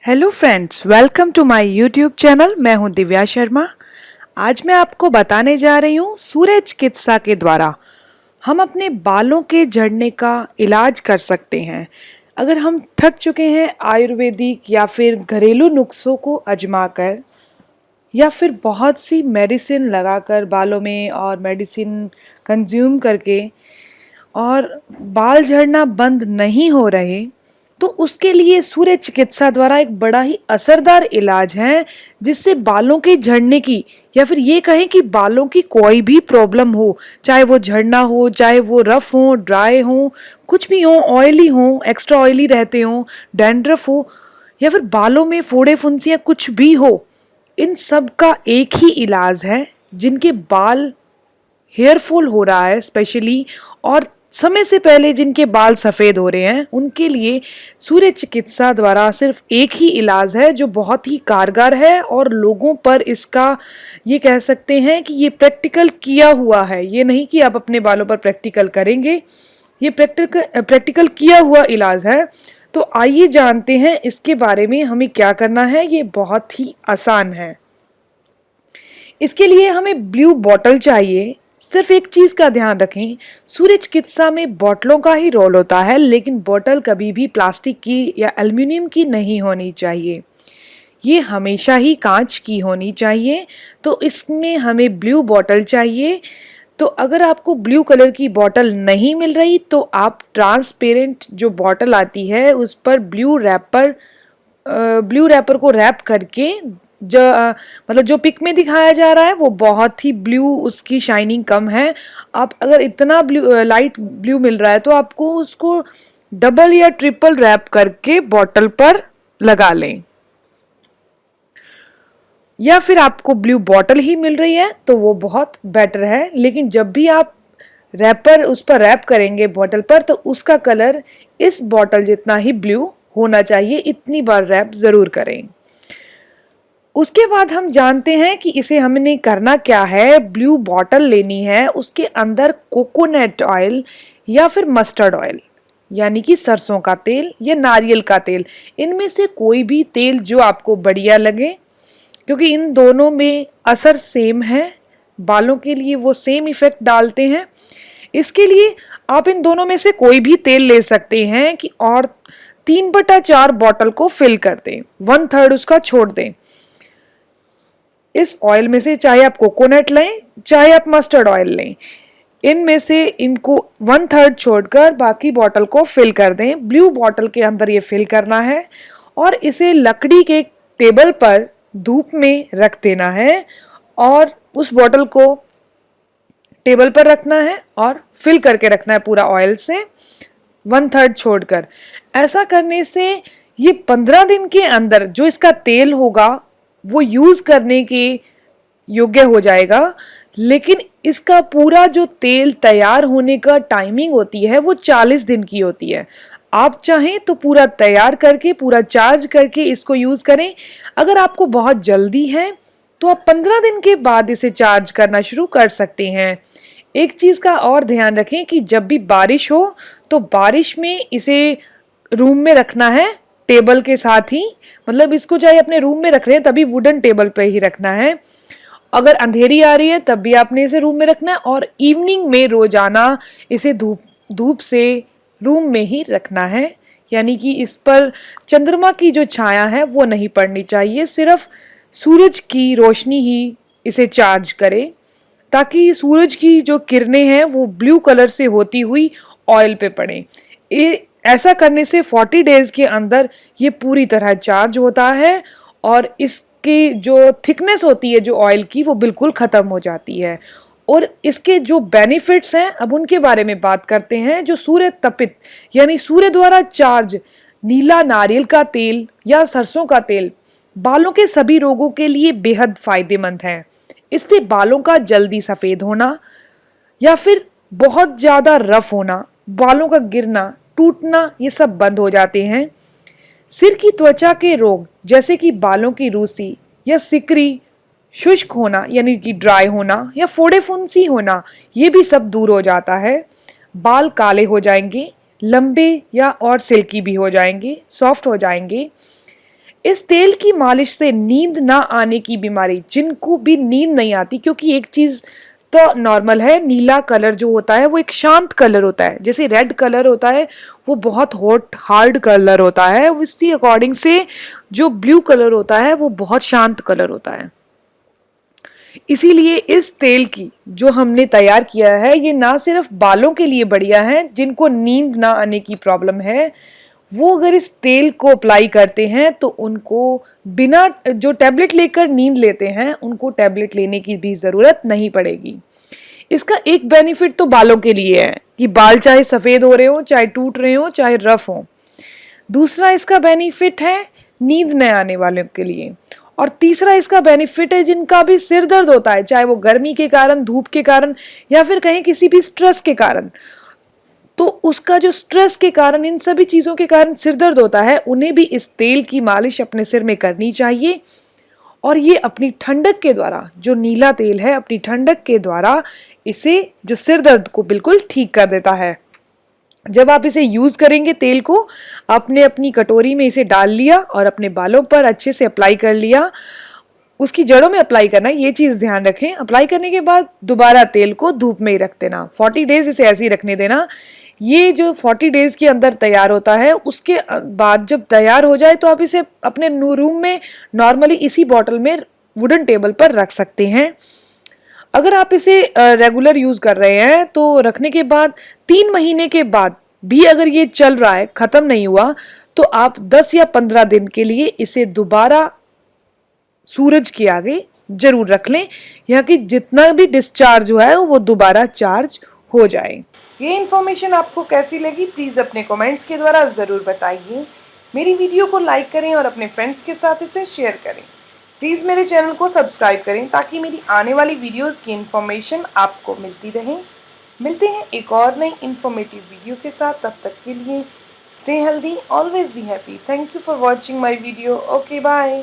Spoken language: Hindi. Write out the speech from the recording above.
Hello friends, welcome to my YouTube channel. मैं हूं दिव्या शर्मा। आज मैं आपको बताने जा रही हूं सूर्य चिकित्सा के द्वारा हम अपने बालों के झड़ने का इलाज कर सकते हैं। अगर हम थक चुके हैं आयुर्वेदिक या फिर घरेलू नुस्खों को आजमाकर या फिर बहुत सी मेडिसिन लगाकर बालों में और मेडिसिन कंज्यूम करके और बाल झड़ना बंद नहीं हो रहे, तो उसके लिए सूर्य चिकित्सा द्वारा एक बड़ा ही असरदार इलाज है जिससे बालों के झड़ने की या फिर ये कहें कि बालों की कोई भी प्रॉब्लम हो, चाहे वो झड़ना हो, चाहे वो रफ हो, ड्राई हो, कुछ भी हो, ऑयली हो, एक्स्ट्रा ऑयली रहते हो, डैंड्रफ हो या फिर बालों में फोड़े फुंसियां कुछ भी हो, इन सब का एक ही इलाज है। जिनके बाल हेयरफॉल हो रहा है स्पेशली, और समय से पहले जिनके बाल सफ़ेद हो रहे हैं, उनके लिए सूर्य चिकित्सा द्वारा सिर्फ एक ही इलाज है जो बहुत ही कारगर है और लोगों पर इसका ये कह सकते हैं कि ये प्रैक्टिकल किया हुआ है। ये नहीं कि आप अपने बालों पर प्रैक्टिकल करेंगे, ये प्रैक्टिकल किया हुआ इलाज है। तो आइए जानते हैं इसके बारे में हमें क्या करना है। ये बहुत ही आसान है। इसके लिए हमें ब्लू बॉटल चाहिए। सिर्फ एक चीज का ध्यान रखें, सूर्य चिकित्सा में बॉटलों का ही रोल होता है, लेकिन बॉटल कभी भी प्लास्टिक की या एल्युमिनियम की नहीं होनी चाहिए। ये हमेशा ही कांच की होनी चाहिए। तो इसमें हमें ब्लू बॉटल चाहिए। तो अगर आपको ब्लू कलर की बॉटल नहीं मिल रही तो आप ट्रांसपेरेंट जो बॉटल आती है उस पर ब्लू रैपर को रैप करके जो मतलब जो पिक में दिखाया जा रहा है वो बहुत ही ब्लू, उसकी शाइनिंग कम है। आप अगर इतना ब्लू लाइट ब्लू मिल रहा है तो आपको उसको डबल या ट्रिपल रैप करके बॉटल पर लगा लें। या फिर आपको ब्लू बॉटल ही मिल रही है तो वो बहुत बेटर है, लेकिन जब भी आप रैपर उस पर रैप करेंगे बॉटल पर तो उसका कलर इस बॉटल जितना ही ब्लू होना चाहिए। इतनी बार रैप जरूर करें। उसके बाद हम जानते हैं कि इसे हमने करना क्या है। ब्लू बॉटल लेनी है, उसके अंदर कोकोनट ऑयल या फिर मस्टर्ड ऑयल यानी कि सरसों का तेल या नारियल का तेल, इनमें से कोई भी तेल जो आपको बढ़िया लगे, क्योंकि इन दोनों में असर सेम है, बालों के लिए वो सेम इफेक्ट डालते हैं। इसके लिए आप इन दोनों में से कोई भी तेल ले सकते हैं कि और 3/4 बॉटल को फिल कर दें, 1/3 उसका छोड़ दें। इस ऑयल में से चाहे आप कोकोनट लें चाहे आप मस्टर्ड ऑयल लें, इनमें से इनको 1/3 छोड़कर बाकी बॉटल को फिल कर दें। ब्लू बॉटल के अंदर ये फिल करना है और इसे लकड़ी के टेबल पर धूप में रख देना है और उस बॉटल को टेबल पर रखना है और फिल करके रखना है पूरा ऑयल से, 1/3 छोड़कर। ऐसा करने से ये 15 दिन के अंदर जो इसका तेल होगा वो यूज करने के योग्य हो जाएगा। लेकिन इसका पूरा जो तेल तैयार होने का टाइमिंग होती है वो 40 दिन की होती है। आप चाहें तो पूरा तैयार करके, पूरा चार्ज करके इसको यूज करें। अगर आपको बहुत जल्दी है तो आप 15 दिन के बाद इसे चार्ज करना शुरू कर सकते हैं। एक चीज का और ध्यान रखें कि जब भी बारिश हो तो बारिश में इसे रूम में रखना है, टेबल के साथ ही। मतलब इसको चाहे अपने रूम में रख रहे हैं तभी वुडन टेबल पे ही रखना है। अगर अंधेरी आ रही है तब भी आपने इसे रूम में रखना है और इवनिंग में रोजाना इसे धूप से रूम में ही रखना है। यानी कि इस पर चंद्रमा की जो छाया है वो नहीं पड़नी चाहिए, सिर्फ सूरज की रोशनी ही इसे चार्ज करे, ताकि सूरज की जो किरणें हैं वो ब्लू कलर से होती हुई ऑयल पे पड़े। ऐसा करने से 40 डेज के अंदर ये पूरी तरह चार्ज होता है और इसकी जो थिकनेस होती है जो ऑयल की वो बिल्कुल ख़त्म हो जाती है। और इसके जो बेनिफिट्स हैं अब उनके बारे में बात करते हैं। जो सूर्य तपित यानी सूर्य द्वारा चार्ज नीला नारियल का तेल या सरसों का तेल बालों के सभी रोगों के लिए बेहद फायदेमंद है। इससे बालों का जल्दी सफ़ेद होना या फिर बहुत ज़्यादा रफ होना, बालों का गिरना, टूटना, ये सब बंद हो जाते हैं। सिर की त्वचा के रोग जैसे कि बालों की रूसी या सिकरी, शुष्क होना यानी कि ड्राई होना या फोड़े फुंसी होना, ये भी सब दूर हो जाता है। बाल काले हो जाएंगे, लंबे या और सिल्की भी हो जाएंगे, सॉफ्ट हो जाएंगे। इस तेल की मालिश से नींद ना आने की बीमारी, जिनको भी नींद नहीं आती, क्योंकि एक चीज तो नॉर्मल है, नीला कलर जो होता है वो एक शांत कलर होता है, जैसे रेड कलर होता है वो बहुत हॉट हार्ड कलर होता है, उसी अकॉर्डिंग से जो ब्लू कलर होता है वो बहुत शांत कलर होता है। इसीलिए इस तेल की जो हमने तैयार किया है ये ना सिर्फ बालों के लिए बढ़िया है, जिनको नींद ना आने की प्रॉब्लम है वो अगर इस तेल को अप्लाई करते हैं तो उनको बिना जो टैबलेट लेकर नींद लेते हैं उनको टैबलेट लेने की भी ज़रूरत नहीं पड़ेगी। इसका एक बेनिफिट तो बालों के लिए है कि बाल चाहे सफ़ेद हो रहे हो, चाहे टूट रहे हो, चाहे रफ हो। दूसरा इसका बेनिफिट है नींद न आने वालों के लिए। और तीसरा इसका बेनिफिट है जिनका भी सिर दर्द होता है, चाहे वो गर्मी के कारण, धूप के कारण या फिर कहीं किसी भी स्ट्रेस के कारण, तो उसका जो स्ट्रेस के कारण, इन सभी चीज़ों के कारण सिर दर्द होता है, उन्हें भी इस तेल की मालिश अपने सिर में करनी चाहिए। और ये अपनी ठंडक के द्वारा, जो नीला तेल है अपनी ठंडक के द्वारा इसे जो सिर दर्द को बिल्कुल ठीक कर देता है। जब आप इसे यूज करेंगे तेल को, आपने अपनी कटोरी में इसे डाल लिया और अपने बालों पर अच्छे से अप्लाई कर लिया, उसकी जड़ों में अप्लाई करना है, ये चीज़ ध्यान रखें। अप्लाई करने के बाद दोबारा तेल को धूप में ही रख देना, 40 डेज इसे ऐसे ही रखने देना। ये जो 40 डेज के अंदर तैयार होता है, उसके बाद जब तैयार हो जाए तो आप इसे अपने रूम में नॉर्मली इसी बॉटल में वुडन टेबल पर रख सकते हैं। अगर आप इसे रेगुलर यूज कर रहे हैं तो रखने के बाद 3 महीने के बाद भी अगर ये चल रहा है, खत्म नहीं हुआ, तो आप 10 या 15 दिन के लिए इसे दोबारा सूरज के आगे जरूर रख लें, यहाँ की जितना भी डिस्चार्ज हुआ है वो दोबारा चार्ज हो जाए। ये इन्फॉर्मेशन आपको कैसी लगी प्लीज़ अपने कमेंट्स के द्वारा ज़रूर बताइए। मेरी वीडियो को लाइक करें और अपने फ्रेंड्स के साथ इसे शेयर करें। प्लीज़ मेरे चैनल को सब्सक्राइब करें ताकि मेरी आने वाली वीडियोस की इन्फॉर्मेशन आपको मिलती रहे। मिलते हैं एक और नई इन्फॉर्मेटिव वीडियो के साथ, तब तक के लिए stay healthy, always be happy. Thank you for watching my video. Okay bye.